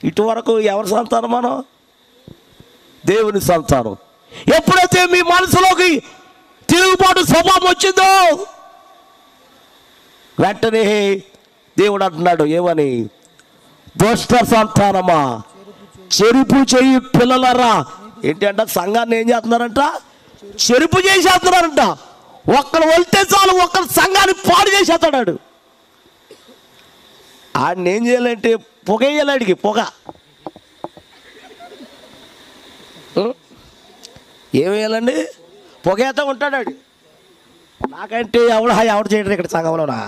ఇటువరకు ఎవరి సంతానం మనం? దేవుని సంతానం. ఎప్పుడైతే మీ మనసులోకి తిరుగుబాటు స్వభావం వచ్చిందో వెంటనే దేవుడు అంటున్నాడు ఏమని? దుష్ట సంతానమా, చెరుపు చేయి పిల్లలరా. ఏంటి అంట? సంఘాన్ని ఏం చేస్తున్నారంట? చెరుపు చేసేస్తున్నారంట. ఒక్కరు వెళ్తే చాలు, ఒక్కరు సంఘాన్ని పాడు చేసేస్తాడు. ఆడిని ఏం చేయాలంటే పొగ వేయాలి. పొగ ఏం వేయాలండి? పొగ వేస్తా ఉంటాడు ఆడు. నాకంటే ఎవడు చేయడం ఇక్కడ సంఘంలోనా?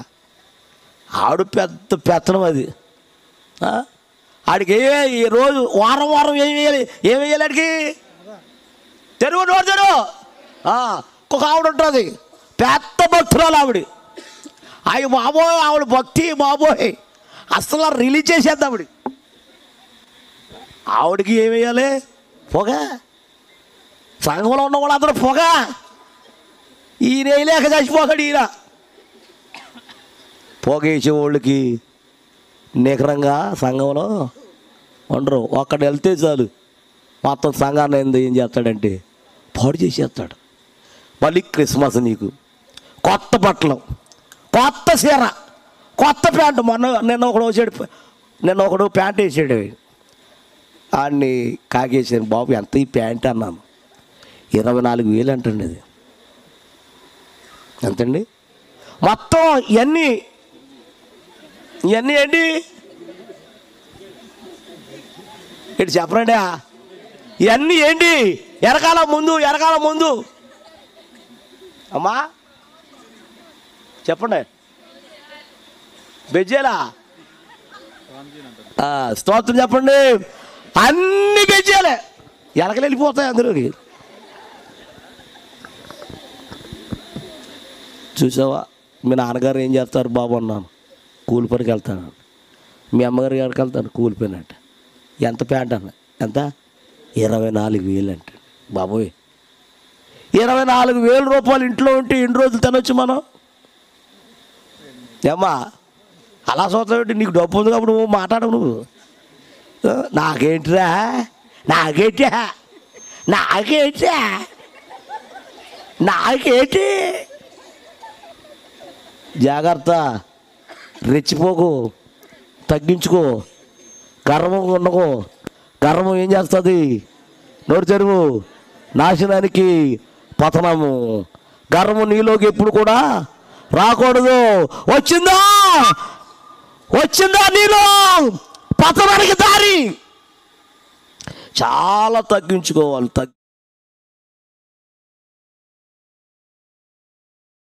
ఆడు పెద్ద పెత్తనం అది. ఆడికి ఈ రోజు వారం వారం ఏం వేయాలి? ఏం వేయాలి ఆడికి? తెరువు నోరు తెరువు. ఒక ఆవిడ ఉంటుంది, పెద్ద భక్తురాలు ఆవిడ. అయ్యి బాబోయ్, ఆవిడ భక్తి బాబోయ్ అసలు రిలీజ్ చేసేద్దాం ఆవిడ. ఆవిడకి ఏం వేయాలి? పొగ. సంఘంలో ఉన్న వాళ్ళందరూ పొగ. ఈయన వేయలేక చచ్చిపోతాడు. ఈయన పొగ వేసేవాళ్ళకి నికరంగా సంఘంలో ఉండరు. ఒక్కడు వెళ్తే చాలు మొత్తం సంఘాన్ని ఏం చేస్తాడంటే పాడు చేసేస్తాడు. మళ్ళీ క్రిస్మస్ నీకు కొత్త బట్టలు, కొత్త చీర, కొత్త ప్యాంటు. నిన్న ఒకడు ప్యాంట్ వేసాడు. ఆడిని కాకేసాను. బాబు ఎంత ఈ ప్యాంట్ అన్నాను. 24,000 అంటండి. అది ఎంతండి? మొత్తం ఇవన్నీ ఏంటి ఇటు చెప్పరండి. ఇవన్నీ ఏంటి? ఎరకాల ముందు అమ్మా చెప్పండి. బెజ్జేలా స్తోత్రం చెప్పండి. అన్ని బెజ్జేలే, ఎలకలు వెళ్ళిపోతాయి అందులోకి. చూసావా? మీ నాన్నగారు ఏం చేస్తారు బాబు అన్నాను. కూలి పనికి వెళ్తాను. మీ అమ్మగారు ఎక్కడికి వెళ్తాను? కూలి పని అంట. ఎంత ప్యాంట్ అన్న? ఎంత? 24,000 అంట. బాబోయ్, 24,000 రూపాయలు ఇంట్లో ఉంటే ఎన్ని రోజులు తినొచ్చు మనం? ఏమ్మా అలా చూస్తావు? నీకు డబ్బు ఉంది కాబట్టి నువ్వు మాట్లాడవు. నువ్వు నాకేంటి జాగ్రత్త. రెచ్చిపోకు, తగ్గించుకో. గర్వం ఉండకు. గర్వం ఏం చేస్తుంది? నోరు తెరువు, నాశనానికి, పతనము. గర్వం నీలోకి ఎప్పుడు కూడా రాకూడదు. వచ్చిందా నీలో పతనానికి దారి. చాలా తగ్గించుకోవాలి.